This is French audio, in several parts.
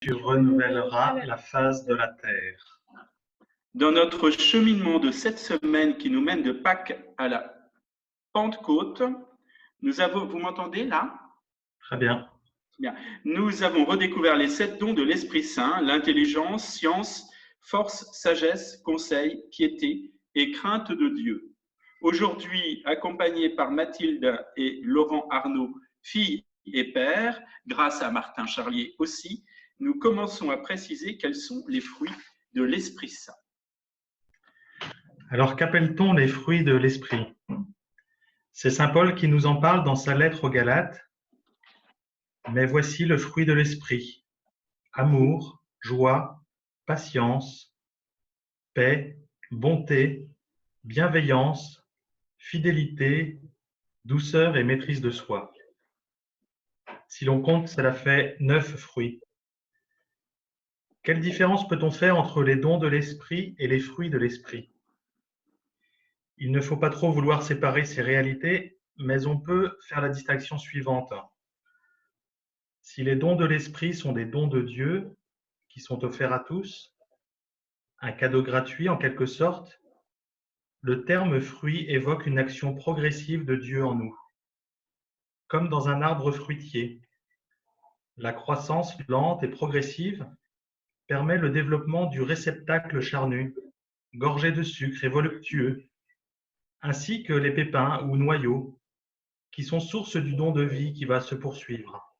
tu renouvelleras la face de la terre. Dans notre cheminement de cette semaine qui nous mène de Pâques à la Pentecôte, vous m'entendez là? Très bien. Bien. Nous avons redécouvert les 7 dons de l'Esprit Saint, l'intelligence, science, force, sagesse, conseil, piété et crainte de Dieu. Aujourd'hui, accompagnés par Mathilde et Laurent Arnaud, fille et père, grâce à Martin Charlier aussi, nous commençons à préciser quels sont les fruits de l'Esprit Saint. Alors, qu'appelle-t-on les fruits de l'esprit? C'est saint Paul qui nous en parle dans sa lettre aux Galates. Mais voici le fruit de l'esprit: amour, joie, patience, paix, bonté, bienveillance, fidélité, douceur et maîtrise de soi. Si l'on compte, cela fait 9 fruits. Quelle différence peut-on faire entre les dons de l'esprit et les fruits de l'esprit? Il ne faut pas trop vouloir séparer ces réalités, mais on peut faire la distinction suivante. Si les dons de l'esprit sont des dons de Dieu qui sont offerts à tous, un cadeau gratuit en quelque sorte, le terme fruit évoque une action progressive de Dieu en nous. Comme dans un arbre fruitier, la croissance lente et progressive permet le développement du réceptacle charnu, gorgé de sucre et voluptueux, ainsi que les pépins ou noyaux, qui sont source du don de vie qui va se poursuivre.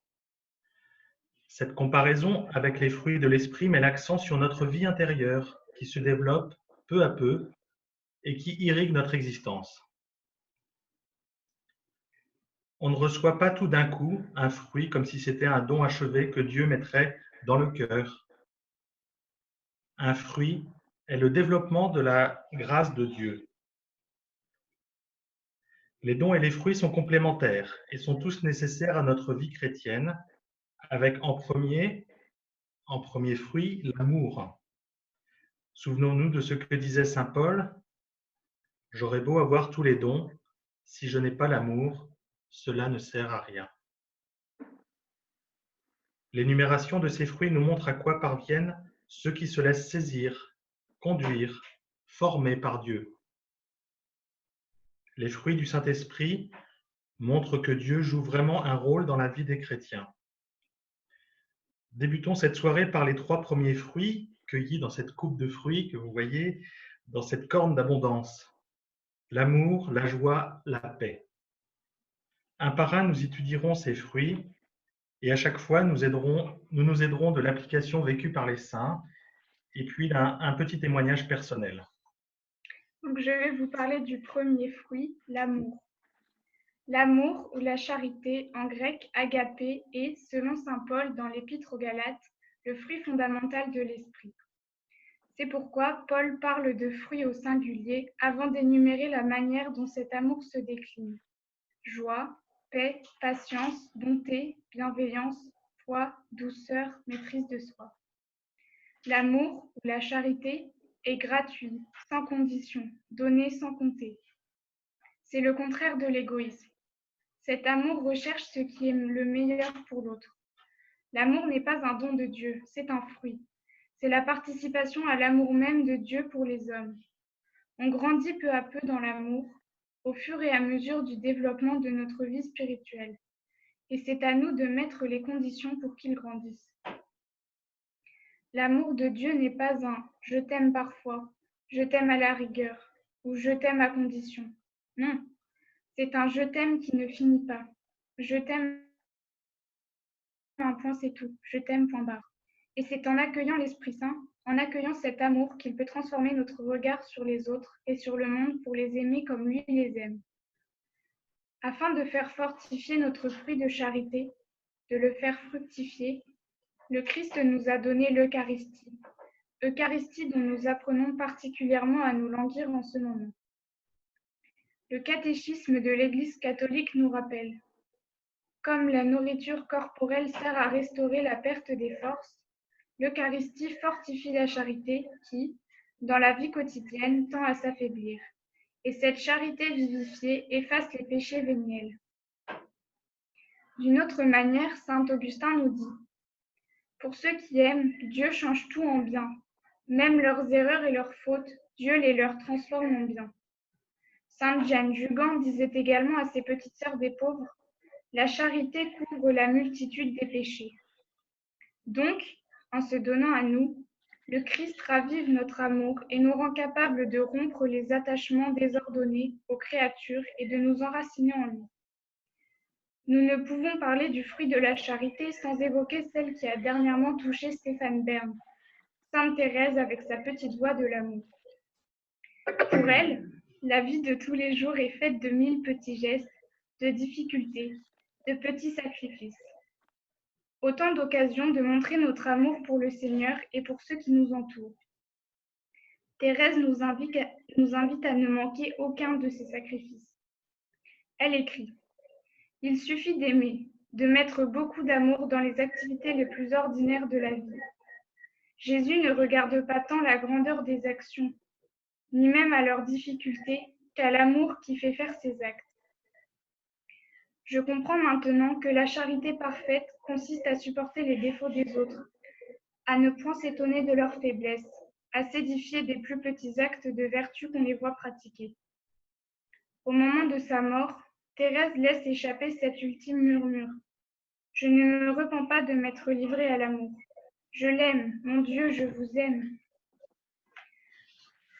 Cette comparaison avec les fruits de l'esprit met l'accent sur notre vie intérieure, qui se développe peu à peu et qui irrigue notre existence. On ne reçoit pas tout d'un coup un fruit comme si c'était un don achevé que Dieu mettrait dans le cœur. Un fruit est le développement de la grâce de Dieu. Les dons et les fruits sont complémentaires et sont tous nécessaires à notre vie chrétienne, avec en premier fruit l'amour. Souvenons-nous de ce que disait saint Paul: « J'aurais beau avoir tous les dons, si je n'ai pas l'amour, cela ne sert à rien. » L'énumération de ces fruits nous montre à quoi parviennent ceux qui se laissent saisir, conduire, former par Dieu. Les fruits du Saint-Esprit montrent que Dieu joue vraiment un rôle dans la vie des chrétiens. Débutons cette soirée par les 3 premiers fruits cueillis dans cette coupe de fruits que vous voyez dans cette corne d'abondance: l'amour, la joie, la paix. Un par un, nous étudierons ces fruits et à chaque fois, nous nous aiderons de l'application vécue par les saints et puis d'un petit témoignage personnel. Donc, je vais vous parler du premier fruit, l'amour. L'amour ou la charité, en grec agapé, est, selon saint Paul dans l'Épître aux Galates, le fruit fondamental de l'esprit. C'est pourquoi Paul parle de fruits au singulier avant d'énumérer la manière dont cet amour se décline: joie, paix, patience, bonté, bienveillance, foi, douceur, maîtrise de soi. L'amour ou la charité est gratuit, sans condition, donné sans compter. C'est le contraire de l'égoïsme. Cet amour recherche ce qui est le meilleur pour l'autre. L'amour n'est pas un don de Dieu, c'est un fruit. C'est la participation à l'amour même de Dieu pour les hommes. On grandit peu à peu dans l'amour, au fur et à mesure du développement de notre vie spirituelle. Et c'est à nous de mettre les conditions pour qu'il grandisse. L'amour de Dieu n'est pas un « je t'aime parfois »,« je t'aime à la rigueur » ou « je t'aime à condition ». Non, c'est un « je t'aime » qui ne finit pas. Je t'aime, un point c'est tout, je t'aime, point barre. Et c'est en accueillant l'Esprit Saint, en accueillant cet amour qu'il peut transformer notre regard sur les autres et sur le monde pour les aimer comme lui les aime. Afin de faire fortifier notre fruit de charité, de le faire fructifier, le Christ nous a donné l'Eucharistie. Eucharistie dont nous apprenons particulièrement à nous languir en ce moment. Le catéchisme de l'Église catholique nous rappelle: comme la nourriture corporelle sert à restaurer la perte des forces, l'Eucharistie fortifie la charité qui, dans la vie quotidienne, tend à s'affaiblir. Et cette charité vivifiée efface les péchés véniels. D'une autre manière, saint Augustin nous dit: Pour ceux qui aiment, Dieu change tout en bien. Même leurs erreurs et leurs fautes, Dieu les leur transforme en bien. Sainte Jeanne Jugan disait également à ses petites sœurs des pauvres, « La charité couvre la multitude des péchés. » Donc, en se donnant à nous, le Christ ravive notre amour et nous rend capables de rompre les attachements désordonnés aux créatures et de nous enraciner en lui. Nous ne pouvons parler du fruit de la charité sans évoquer celle qui a dernièrement touché Stéphane Bern, Sainte Thérèse avec sa petite voix de l'amour. Pour elle, la vie de tous les jours est faite de 1000 petits gestes, de difficultés, de petits sacrifices. Autant d'occasions de montrer notre amour pour le Seigneur et pour ceux qui nous entourent. Thérèse nous invite à ne manquer aucun de ces sacrifices. Elle écrit « Il suffit d'aimer, de mettre beaucoup d'amour dans les activités les plus ordinaires de la vie. Jésus ne regarde pas tant la grandeur des actions, ni même à leurs difficultés, qu'à l'amour qui fait faire ses actes. Je comprends maintenant que la charité parfaite consiste à supporter les défauts des autres, à ne point s'étonner de leurs faiblesses, à s'édifier des plus petits actes de vertu qu'on les voit pratiquer. » Au moment de sa mort, Thérèse laisse échapper cet ultime murmure. « Je ne me repens pas de m'être livrée à l'amour. Je l'aime, mon Dieu, je vous aime. »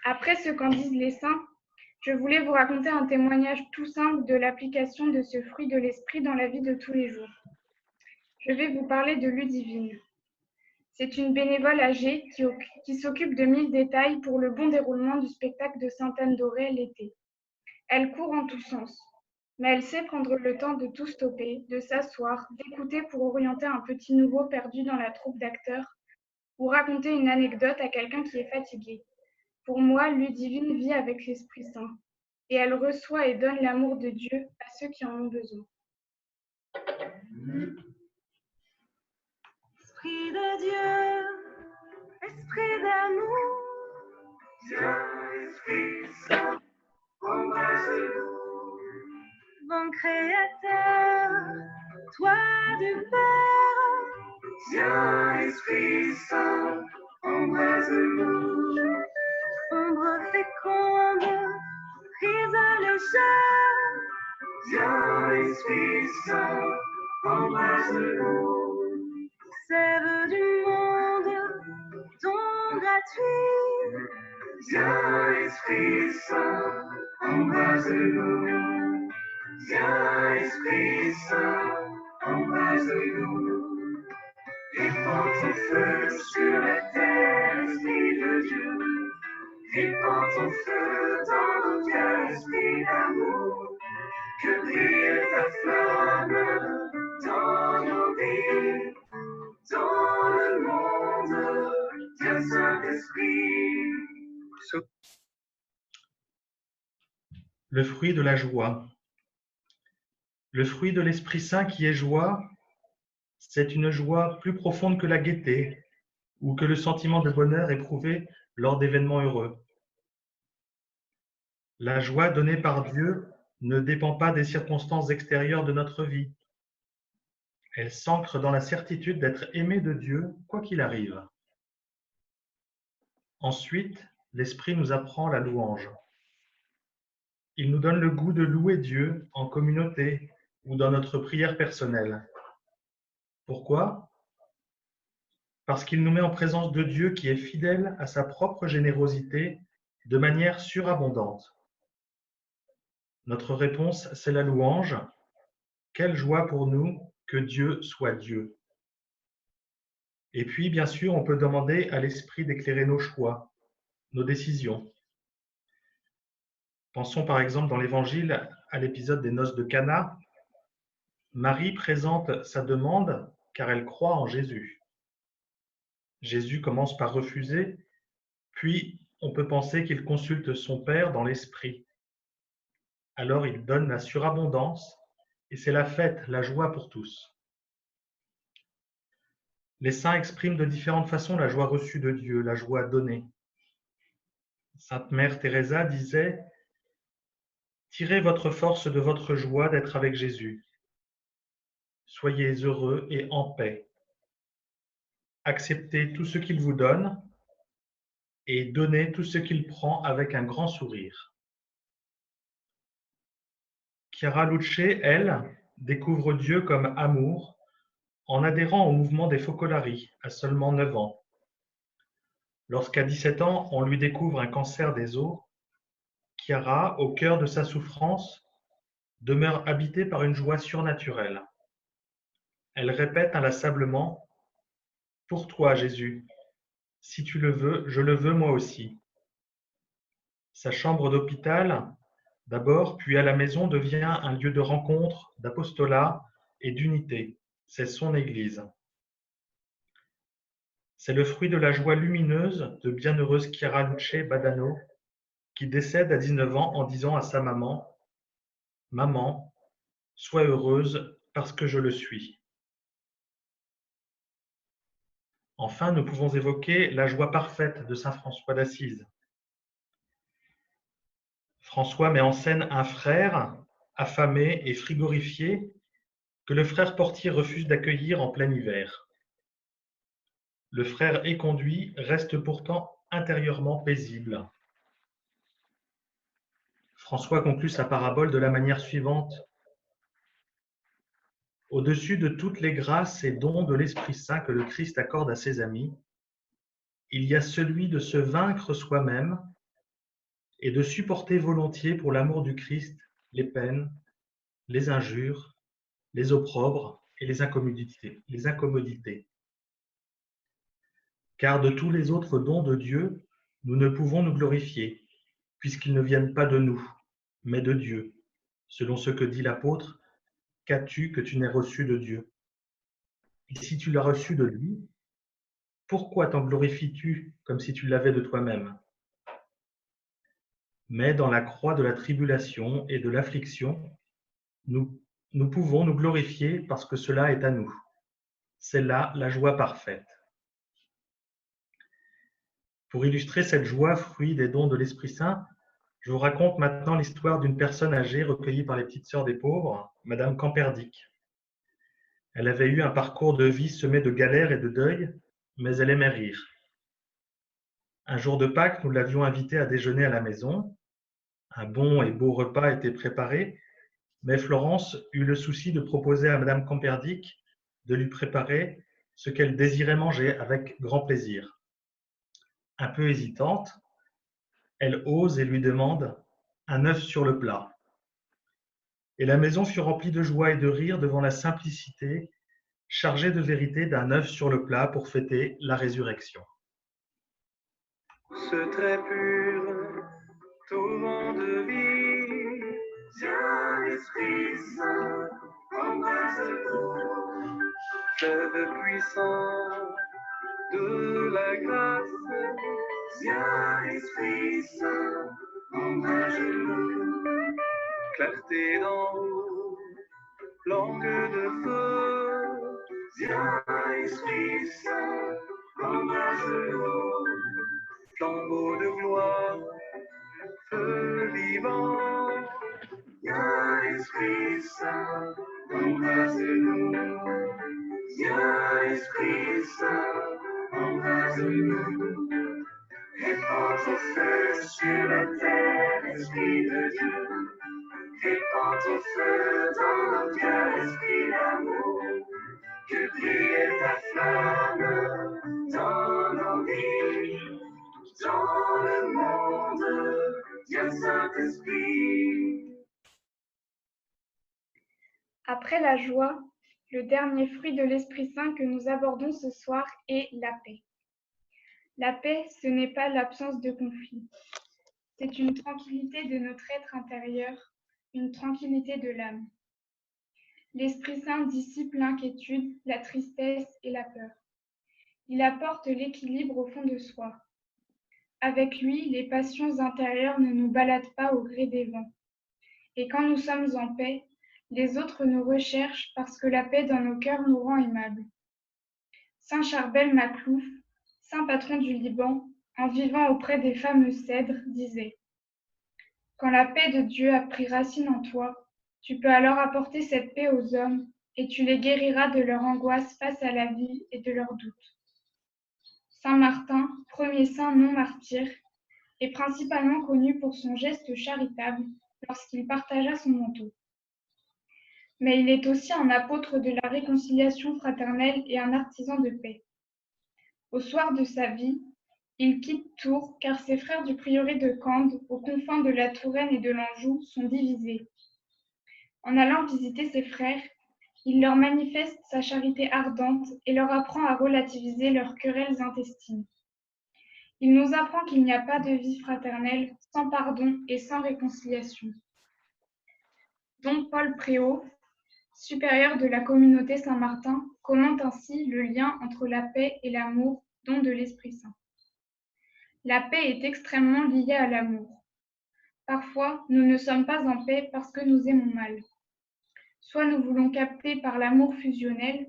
Après ce qu'en disent les saints, je voulais vous raconter un témoignage tout simple de l'application de ce fruit de l'esprit dans la vie de tous les jours. Je vais vous parler de Ludivine. C'est une bénévole âgée qui s'occupe de 1000 détails pour le bon déroulement du spectacle de Sainte-Anne-d'Auray l'été. Elle court en tous sens, mais elle sait prendre le temps de tout stopper, de s'asseoir, d'écouter pour orienter un petit nouveau perdu dans la troupe d'acteurs ou raconter une anecdote à quelqu'un qui est fatigué. Pour moi, Ludivine vit avec l'Esprit Saint et elle reçoit et donne l'amour de Dieu à ceux qui en ont besoin. Esprit de Dieu, esprit d'amour, viens, Esprit Saint, embrasse-nous. Bon Créateur, toi du Père, viens, Esprit Saint, embrasse-nous. Ombre féconde, prise légère, viens, Esprit Saint, embrasse-nous. Sève du monde, don gratuit, viens, Esprit Saint, embrasse-nous. Viens, Esprit Saint, embrasse-nous. Répand ton feu sur la terre, Esprit de Dieu. Répand ton feu dans nos cœurs, Esprit d'amour. Que brille ta flamme dans nos vies, dans le monde. Viens, Saint-Esprit. Le fruit de la joie. Le fruit de l'Esprit Saint qui est joie, c'est une joie plus profonde que la gaieté ou que le sentiment de bonheur éprouvé lors d'événements heureux. La joie donnée par Dieu ne dépend pas des circonstances extérieures de notre vie. Elle s'ancre dans la certitude d'être aimé de Dieu quoi qu'il arrive. Ensuite, l'Esprit nous apprend la louange. Il nous donne le goût de louer Dieu en communauté ou dans notre prière personnelle. Pourquoi ? Parce qu'il nous met en présence de Dieu qui est fidèle à sa propre générosité de manière surabondante. Notre réponse, c'est la louange. Quelle joie pour nous que Dieu soit Dieu. Et puis, bien sûr, on peut demander à l'Esprit d'éclairer nos choix, nos décisions. Pensons par exemple dans l'Évangile à l'épisode des noces de Cana. Marie présente sa demande car elle croit en Jésus. Jésus commence par refuser, puis on peut penser qu'il consulte son Père dans l'Esprit. Alors il donne la surabondance et c'est la fête, la joie pour tous. Les saints expriment de différentes façons la joie reçue de Dieu, la joie donnée. Sainte Mère Teresa disait « Tirez votre force de votre joie d'être avec Jésus. Soyez heureux et en paix. acceptez tout ce qu'il vous donne et donnez tout ce qu'il prend avec un grand sourire. Chiara Luce, elle, découvre Dieu comme amour en adhérant au mouvement des Focolari à seulement 9 ans. Lorsqu'à 17 ans, on lui découvre un cancer des os, Chiara, au cœur de sa souffrance, demeure habitée par une joie surnaturelle. Elle répète inlassablement « Pour toi, Jésus, si tu le veux, je le veux moi aussi ». Sa chambre d'hôpital, d'abord, puis à la maison, devient un lieu de rencontre, d'apostolat et d'unité. C'est son Église. C'est le fruit de la joie lumineuse de bienheureuse Chiara Luce Badano, qui décède à 19 ans en disant à sa maman « Maman, sois heureuse parce que je le suis ». Enfin, nous pouvons évoquer la joie parfaite de saint François d'Assise. François met en scène un frère affamé et frigorifié que le frère portier refuse d'accueillir en plein hiver. Le frère éconduit reste pourtant intérieurement paisible. François conclut sa parabole de la manière suivante. Au-dessus de toutes les grâces et dons de l'Esprit Saint que le Christ accorde à ses amis, il y a celui de se vaincre soi-même et de supporter volontiers pour l'amour du Christ les peines, les injures, les opprobres et les incommodités. Car de tous les autres dons de Dieu, nous ne pouvons nous glorifier, puisqu'ils ne viennent pas de nous, mais de Dieu, selon ce que dit l'apôtre, « Qu'as-tu que tu n'aies reçu de Dieu ?» Et si tu l'as reçu de lui, pourquoi t'en glorifies-tu comme si tu l'avais de toi-même ? Mais dans la croix de la tribulation et de l'affliction, nous pouvons nous glorifier parce que cela est à nous. C'est là la joie parfaite. Pour illustrer cette joie, fruit des dons de l'Esprit Saint, je vous raconte maintenant l'histoire d'une personne âgée recueillie par les Petites Sœurs des Pauvres, Madame Camperdic. Elle avait eu un parcours de vie semé de galères et de deuil, mais elle aimait rire. Un jour de Pâques, nous l'avions invitée à déjeuner à la maison. Un bon et beau repas était préparé, mais Florence eut le souci de proposer à Madame Camperdic de lui préparer ce qu'elle désirait manger avec grand plaisir. Un peu hésitante, elle ose et lui demande un œuf sur le plat. Et la maison fut remplie de joie et de rire devant la simplicité, chargée de vérité d'un œuf sur le plat pour fêter la résurrection. Ce trait pur, torrent de vie, viens Esprit Saint, embrase-nous, fleuve puissant de la grâce, viens Esprit Saint, embrase-nous, clarté d'en haut, langue de feu, viens Esprit Saint, embrase-nous, flambeau de gloire, feu vivant, viens Esprit Saint, embrase-nous, viens Esprit Saint, embrase-nous, répands ton feu sur la terre, Esprit de Dieu, répands ton feu dans nos cœurs, Esprit d'amour, que brille ta flamme dans nos vies. Dans le monde, viens Saint-Esprit. Après la joie, le dernier fruit de l'Esprit Saint que nous abordons ce soir est la paix. La paix, ce n'est pas l'absence de conflit. C'est une tranquillité de notre être intérieur, une tranquillité de l'âme. L'Esprit Saint dissipe l'inquiétude, la tristesse et la peur. Il apporte l'équilibre au fond de soi. Avec lui, les passions intérieures ne nous baladent pas au gré des vents. Et quand nous sommes en paix, les autres nous recherchent parce que la paix dans nos cœurs nous rend aimables. Saint Charbel Maclouf, saint patron du Liban, en vivant auprès des fameux cèdres, disait « Quand la paix de Dieu a pris racine en toi, tu peux alors apporter cette paix aux hommes et tu les guériras de leur angoisse face à la vie et de leurs doutes. Saint Martin, premier saint non martyr, est principalement connu pour son geste charitable lorsqu'il partagea son manteau. Mais il est aussi un apôtre de la réconciliation fraternelle et un artisan de paix. Au soir de sa vie, il quitte Tours car ses frères du prieuré de Cande, aux confins de la Touraine et de l'Anjou, sont divisés. En allant visiter ses frères, il leur manifeste sa charité ardente et leur apprend à relativiser leurs querelles intestines. Il nous apprend qu'il n'y a pas de vie fraternelle sans pardon et sans réconciliation. Don Paul Préau, supérieur de la communauté Saint-Martin, commente ainsi le lien entre la paix et l'amour, don de l'Esprit Saint. La paix est extrêmement liée à l'amour. Parfois, nous ne sommes pas en paix parce que nous aimons mal. Soit nous voulons capter par l'amour fusionnel,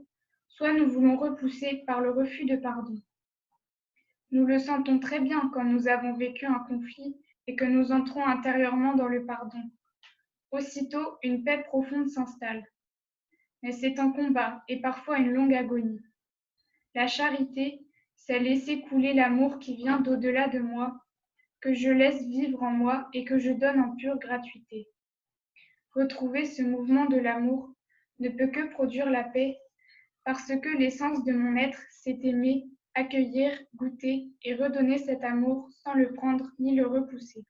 soit nous voulons repousser par le refus de pardon. Nous le sentons très bien quand nous avons vécu un conflit et que nous entrons intérieurement dans le pardon. Aussitôt, une paix profonde s'installe. Mais c'est un combat et parfois une longue agonie. La charité, c'est laisser couler l'amour qui vient d'au-delà de moi, que je laisse vivre en moi et que je donne en pure gratuité. Retrouver ce mouvement de l'amour ne peut que produire la paix, parce que l'essence de mon être, c'est aimer, accueillir, goûter et redonner cet amour sans le prendre ni le repousser.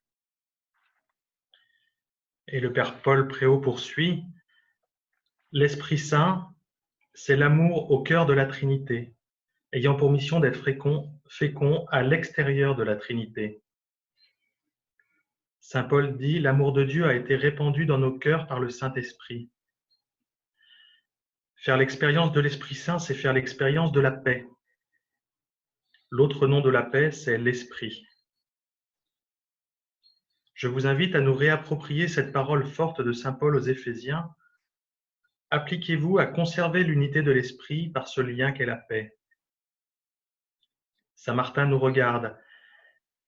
Et le Père Paul Préau poursuit, l'Esprit Saint, c'est l'amour au cœur de la Trinité, ayant pour mission d'être fécond à l'extérieur de la Trinité. Saint Paul dit, l'amour de Dieu a été répandu dans nos cœurs par le Saint-Esprit. Faire l'expérience de l'Esprit Saint, c'est faire l'expérience de la paix. L'autre nom de la paix, c'est l'Esprit. Je vous invite à nous réapproprier cette parole forte de Saint Paul aux Éphésiens. Appliquez-vous à conserver l'unité de l'Esprit par ce lien qu'est la paix. Saint Martin nous regarde,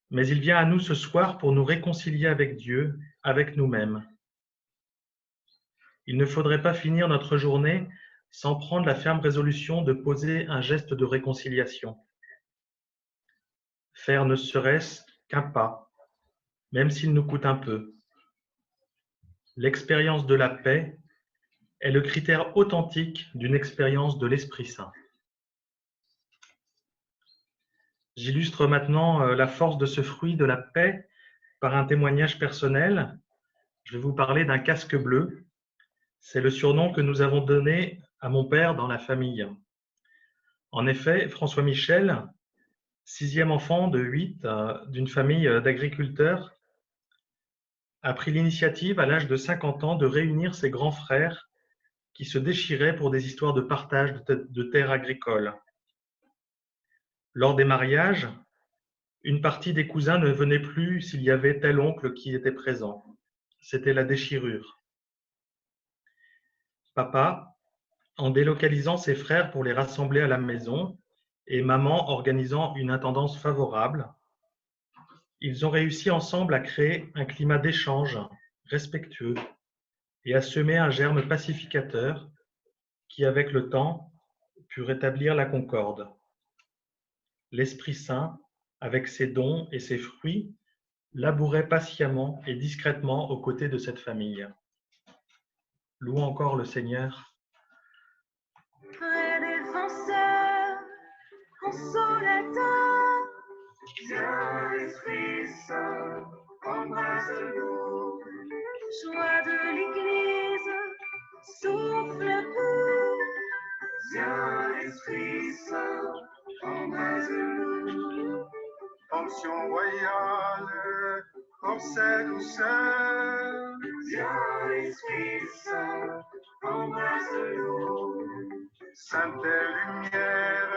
mais il vient à nous ce soir pour nous réconcilier avec Dieu, avec nous-mêmes. Il ne faudrait pas finir notre journée sans prendre la ferme résolution de poser un geste de réconciliation. Faire ne serait-ce qu'un pas, même s'il nous coûte un peu. L'expérience de la paix est le critère authentique d'une expérience de l'Esprit Saint. J'illustre maintenant la force de ce fruit de la paix par un témoignage personnel. Je vais vous parler d'un casque bleu. C'est le surnom que nous avons donné à mon père dans la famille. En effet, François Michel, 6e enfant de 8 d'une famille d'agriculteurs, a pris l'initiative à l'âge de 50 ans de réunir ses grands frères qui se déchiraient pour des histoires de partage de terres agricoles. Lors des mariages, une partie des cousins ne venait plus s'il y avait tel oncle qui était présent. C'était la déchirure. Papa, en délocalisant ses frères pour les rassembler à la maison, et maman organisant une intendance favorable, ils ont réussi ensemble à créer un climat d'échange respectueux et à semer un germe pacificateur qui, avec le temps, put rétablir la concorde. L'Esprit Saint, avec ses dons et ses fruits, labourait patiemment et discrètement aux côtés de cette famille. Louons encore le Seigneur. Frère défenseur, consolateur, Viens, Esprit Saint, embrasse-nous. joie de l'Église, souffle pur, Viens, Esprit Saint, embrasse-nous. Onction royale, force douceur. Viens, Esprit Saint, embrasse-nous. Sainte lumière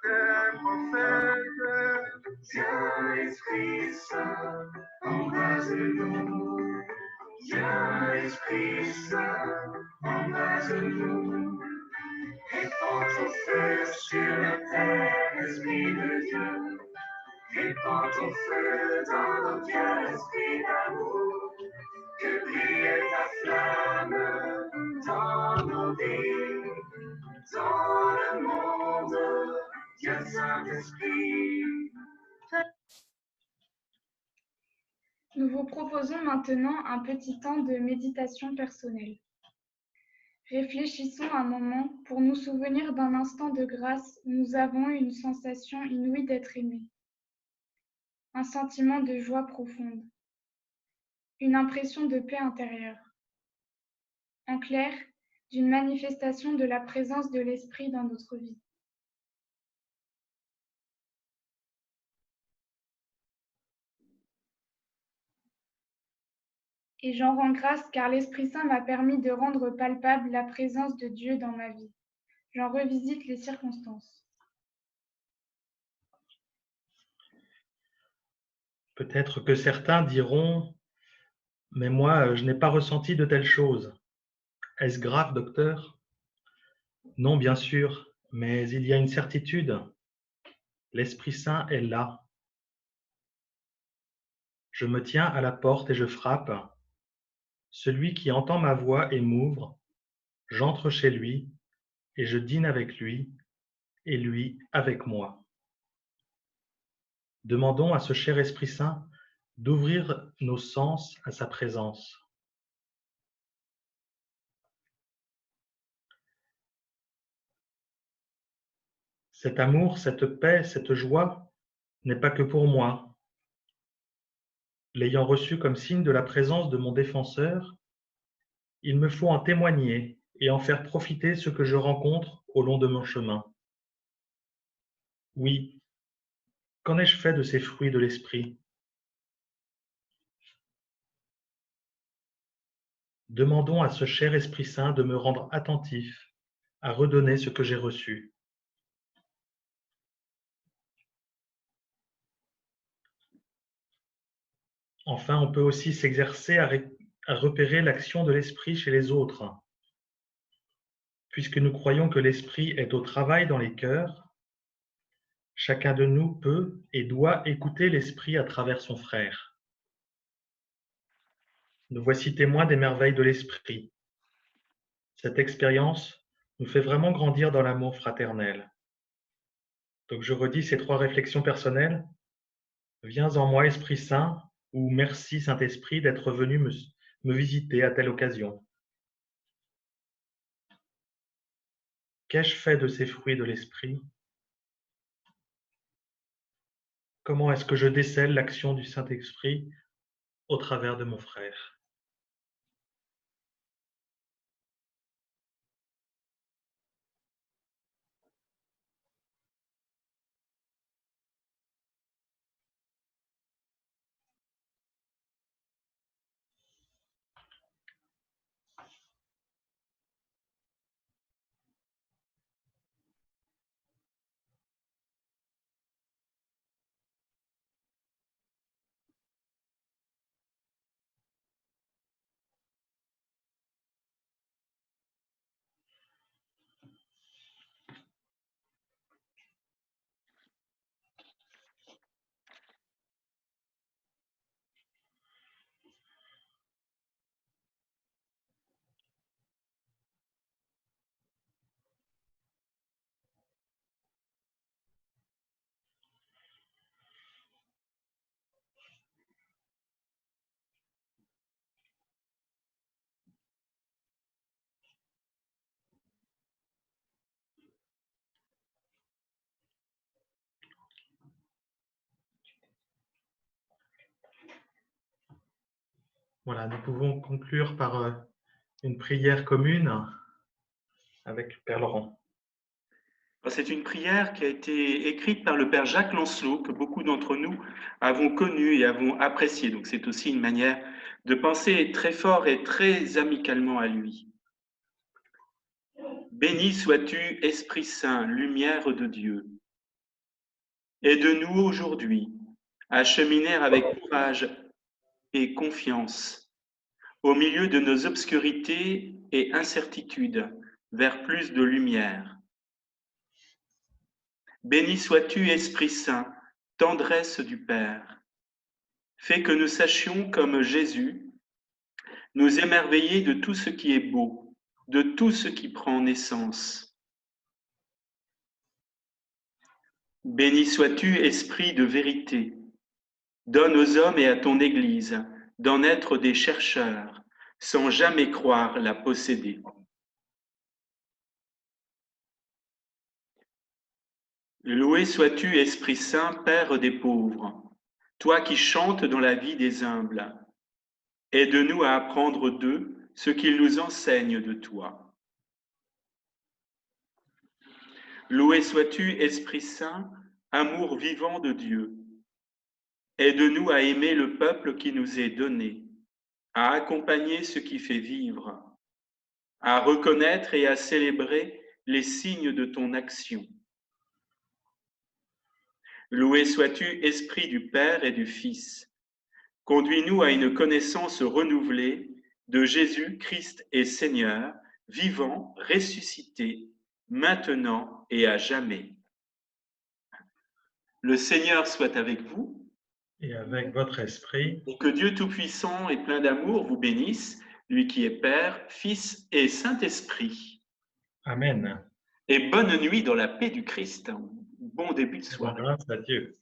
des prophètes. Viens, Esprit Saint, embrasse-nous. Viens, Esprit Saint, embrasse-nous. Répands ton feu sur la terre, Esprit de Dieu. Répands ton feu dans nos cœurs, Esprit d'amour. Que brille ta flamme dans nos vies, dans le monde. Viens Saint-Esprit. Nous vous proposons maintenant un petit temps de méditation personnelle. Réfléchissons un moment pour nous souvenir d'un instant de grâce où nous avons eu une sensation inouïe d'être aimés. Un sentiment de joie profonde. Une impression de paix intérieure. En clair, d'une manifestation de la présence de l'Esprit dans notre vie. Et j'en rends grâce car l'Esprit Saint m'a permis de rendre palpable la présence de Dieu dans ma vie. J'en revisite les circonstances. Peut-être que certains diront « Mais moi, je n'ai pas ressenti de telles choses. Est-ce grave, docteur ?» Non, bien sûr, mais il y a une certitude. L'Esprit Saint est là. Je me tiens à la porte et je frappe. Celui qui entend ma voix et m'ouvre, j'entre chez lui et je dîne avec lui et lui avec moi. Demandons à ce cher Esprit Saint d'ouvrir nos sens à sa présence. Cet amour, cette paix, cette joie n'est pas que pour moi. L'ayant reçu comme signe de la présence de mon défenseur, il me faut en témoigner et en faire profiter ceux que je rencontre au long de mon chemin. Oui, qu'en ai-je fait de ces fruits de l'esprit? Demandons à ce cher Esprit Saint de me rendre attentif à redonner ce que j'ai reçu. Enfin, on peut aussi s'exercer à repérer l'action de l'esprit chez les autres. Puisque nous croyons que l'esprit est au travail dans les cœurs, chacun de nous peut et doit écouter l'esprit à travers son frère. Nous voici témoins des merveilles de l'esprit. Cette expérience nous fait vraiment grandir dans l'amour fraternel. Donc je redis ces 3 réflexions personnelles. Viens en moi, Esprit Saint, ou merci Saint-Esprit d'être venu me visiter à telle occasion. Qu'ai-je fait de ces fruits de l'Esprit? Comment est-ce que je décèle l'action du Saint-Esprit au travers de mon frère? Voilà, nous pouvons conclure par une prière commune avec Père Laurent. C'est une prière qui a été écrite par le Père Jacques Lancelot, que beaucoup d'entre nous avons connu et avons apprécié. Donc c'est aussi une manière de penser très fort et très amicalement à lui. Béni sois-tu, Esprit Saint, lumière de Dieu. Aide-nous aujourd'hui à cheminer avec courage et confiance au milieu de nos obscurités et incertitudes vers plus de lumière. Béni sois-tu, Esprit Saint, tendresse du Père. Fais que nous sachions, comme Jésus, nous émerveiller de tout ce qui est beau, de tout ce qui prend naissance. Béni sois-tu, Esprit de vérité. Donne aux hommes et à ton Église d'en être des chercheurs, sans jamais croire la posséder. Loué sois-tu, Esprit Saint, Père des pauvres, toi qui chantes dans la vie des humbles. Aide-nous à apprendre d'eux ce qu'ils nous enseignent de toi. Loué sois-tu, Esprit Saint, amour vivant de Dieu. Aide-nous à aimer le peuple qui nous est donné, à accompagner ce qui fait vivre, à reconnaître et à célébrer les signes de ton action. Loué sois-tu, Esprit du Père et du Fils. Conduis-nous à une connaissance renouvelée de Jésus, Christ et Seigneur, vivant, ressuscité, maintenant et à jamais. Le Seigneur soit avec vous. Et avec votre esprit, Et que Dieu Tout-Puissant et plein d'amour vous bénisse, lui qui est Père, Fils et Saint-Esprit. Amen. Et bonne nuit dans la paix du Christ. Bon début de soirée. Grâce à Dieu.